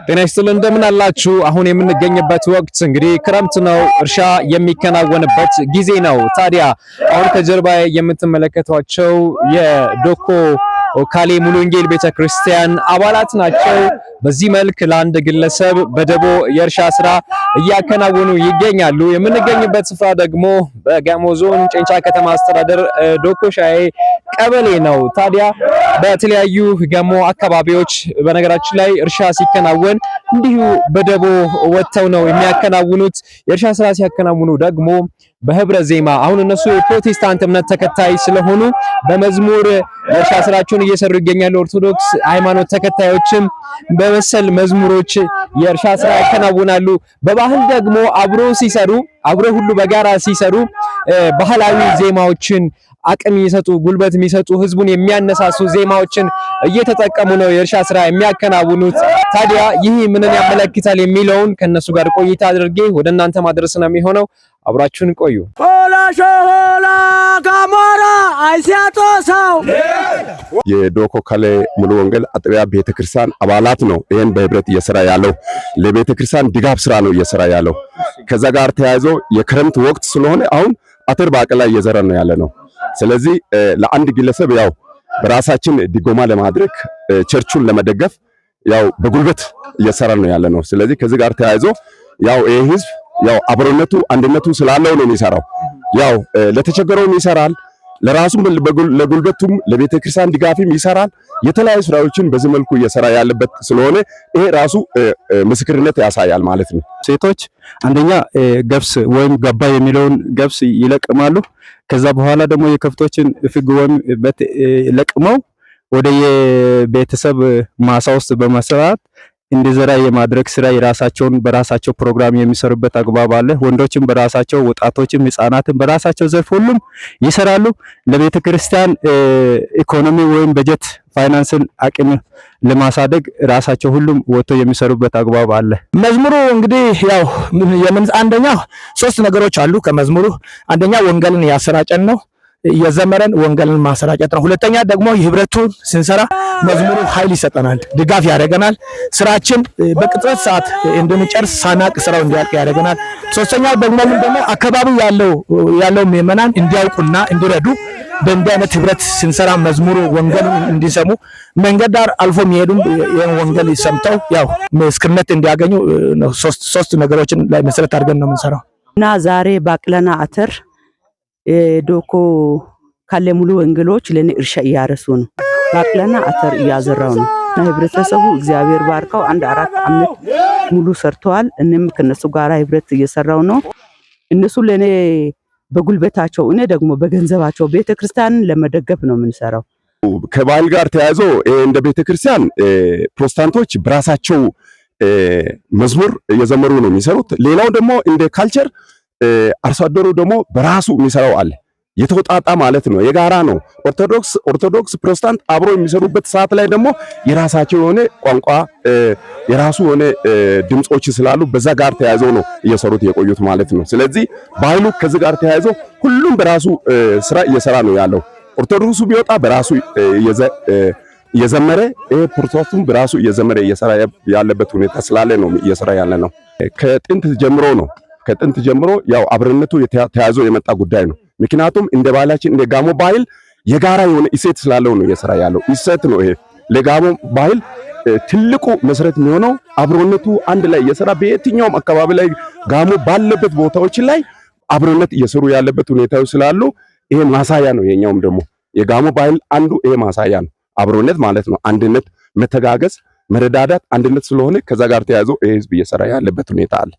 ጤና ይስጥልን እንደምን አላችሁ? አሁን የምንገኝበት ወቅት እንግዲህ ክረምት ነው፣ እርሻ የሚከናወንበት ጊዜ ነው። ታዲያ አሁን ከጀርባ የምትመለከቷቸው የዶኮ ካሌ ሙሉ ወንጌል ቤተክርስቲያን አባላት ናቸው። በዚህ መልክ ለአንድ ግለሰብ በደቦ የእርሻ ስራ እያከናወኑ ይገኛሉ። የምንገኝበት ስፍራ ደግሞ በጋሞ ዞን ጨንቻ ከተማ አስተዳደር ዶኮ ሻዬ ቀበሌ ነው። ታዲያ በተለያዩ ጋሞ አካባቢዎች በነገራችን ላይ እርሻ ሲከናወን እንዲሁ በደቦ ወጥተው ነው የሚያከናውኑት። የእርሻ ስራ ሲያከናውኑ ደግሞ በህብረ ዜማ አሁን እነሱ የፕሮቴስታንት እምነት ተከታይ ስለሆኑ በመዝሙር የእርሻ ስራቸውን እየሰሩ ይገኛሉ። ኦርቶዶክስ ሃይማኖት ተከታዮችም በመሰል መዝሙሮች የእርሻ ስራ ያከናውናሉ። በባህል ደግሞ አብሮ ሁሉ በጋራ ሲሰሩ ባህላዊ ዜማዎችን አቅም የሚሰጡ ጉልበት የሚሰጡ ህዝቡን የሚያነሳሱ ዜማዎችን እየተጠቀሙ ነው የእርሻ ስራ የሚያከናውኑት። ታዲያ ይህ ምንን ያመለክታል የሚለውን ከነሱ ጋር ቆይታ አድርጌ ወደ እናንተ ማድረስ ነው የሚሆነው። አብራችሁን ቆዩ። የዶኮ ካሌ ሙሉ ወንጌል አጥቢያ ቤተክርስቲያን አባላት ነው ይሄን በህብረት እየሰራ ያለው። ለቤተክርስቲያን ድጋፍ ስራ ነው እየሰራ ያለው። ከዛ ጋር ተያይዞ የክረምት ወቅት ስለሆነ አሁን አተር ባቄላ እየዘራ ነው ያለ ነው። ስለዚህ ለአንድ ግለሰብ ያው በራሳችን ድጎማ ለማድረግ ቸርቹን ለመደገፍ ያው በጉልበት እየሰራ ነው ያለ ነው። ስለዚህ ከዚህ ጋር ተያይዞ ያው ይሄ ህዝብ ያው አብሮነቱ አንድነቱ ስላለው ነው የሚሰራው። ያው ለተቸገረውም ይሰራል፣ ለራሱም ለጉልበቱም ለቤተክርስቲያን ድጋፍም ይሰራል። የተለያዩ ስራዎችን በዚህ መልኩ እየሰራ ያለበት ስለሆነ ይሄ ራሱ ምስክርነት ያሳያል ማለት ነው። ሴቶች አንደኛ ገብስ ወይም ገባ የሚለውን ገብስ ይለቅማሉ። ከዛ በኋላ ደግሞ የከብቶችን ፍግ ወይም ለቅመው ወደ የቤተሰብ ማሳ ውስጥ በመስራት እንዲዘራ የማድረግ ስራ የራሳቸውን በራሳቸው ፕሮግራም የሚሰሩበት አግባብ አለ። ወንዶችም በራሳቸው ወጣቶችም ህፃናትም በራሳቸው ዘርፍ ሁሉም ይሰራሉ። ለቤተ ክርስቲያን ኢኮኖሚ ወይም በጀት ፋይናንስን አቅም ለማሳደግ ራሳቸው ሁሉም ወጥቶ የሚሰሩበት አግባብ አለ። መዝሙሩ እንግዲህ ያው አንደኛው 3 ነገሮች አሉ ከመዝሙሩ። አንደኛ ወንጌልን ያሰራጨን ነው የዘመረን ወንጌልን ማሰራጨት ነው። ሁለተኛ ደግሞ የህብረቱን ስንሰራ መዝሙሩ ኃይል ይሰጠናል፣ ድጋፍ ያደርገናል። ስራችን በቅጥረት ሰዓት እንድንጨርስ ሳናቅ ስራው እንዲያልቅ ያደርገናል። ሶስተኛ ደግሞ አካባቢው ያለው ምዕመናን እንዲያውቁና እንዲረዱ በእንዲህ አይነት ህብረት ስንሰራ መዝሙሩ ወንጌልን እንዲሰሙ መንገድ ዳር አልፎ የሚሄዱም ወንጌል ሰምተው ያው ምስክርነት እንዲያገኙ ነው። ሶስት ነገሮችን ላይ መሰረት አድርገን ነው የምንሰራው እና ዛሬ ባቅለና አተር ዶኮ ካሌ ሙሉ ወንጌሎች ለኔ እርሻ እያረሱ ነው። ባቅለና አተር እያዘራው ነው። ህብረተሰቡ እግዚአብሔር ባርካው 4 ዓመት ሙሉ ሰርተዋል። እኔም ከነሱ ጋራ ህብረት እየሰራው ነው። እነሱ ለኔ በጉልበታቸው እኔ ደግሞ በገንዘባቸው ቤተክርስቲያንን ለመደገፍ ነው የምንሰራው። ከባህል ጋር ተያይዞ እንደ ቤተክርስቲያን ፕሮቴስታንቶች በራሳቸው መዝሙር እየዘመሩ ነው የሚሰሩት። ሌላው ደግሞ እንደ ካልቸር አርሶ አደሩ ደግሞ በራሱ የሚሰራው አለ። የተወጣጣ ማለት ነው፣ የጋራ ነው። ኦርቶዶክስ ፕሮቴስታንት አብሮ የሚሰሩበት ሰዓት ላይ ደግሞ የራሳቸው የሆነ ቋንቋ የራሱ የሆነ ድምጾች ስላሉ በዛ ጋር ተያይዘው ነው እየሰሩት የቆዩት ማለት ነው። ስለዚህ ባህሉ ከዚህ ጋር ተያይዘው ሁሉም በራሱ ስራ እየሰራ ነው ያለው። ኦርቶዶክሱ ቢወጣ በራሱ እየዘመረ ፕሮቴስታንቱም በራሱ እየዘመረ እየሰራ ያለበት ሁኔታ ስላለ ነው እየሰራ ያለ ነው። ከጥንት ጀምሮ ያው አብረነቱ ተያይዞ የመጣ ጉዳይ ነው። ምክንያቱም እንደ ባህላችን እንደ ጋሞ ባህል የጋራ የሆነ እሴት ስላለው ነው እየሰራ ያለው። እሴት ነው ይሄ ለጋሞ ባህል ትልቁ መሰረት የሚሆነው አብሮነቱ አንድ ላይ እየሰራ በየትኛውም አካባቢ ላይ ጋሞ ባለበት ቦታዎች ላይ አብሮነት እየሰሩ ያለበት ሁኔታዎች ስላሉ ይሄ ማሳያ ነው። የኛውም ደግሞ የጋሞ ባህል አንዱ ይሄ ማሳያ ነው። አብሮነት ማለት ነው አንድነት፣ መተጋገዝ፣ መረዳዳት አንድነት ስለሆነ ከዛ ጋር ተያይዞ ይሄ ህዝብ እየሰራ ያለበት ሁኔታ አለ።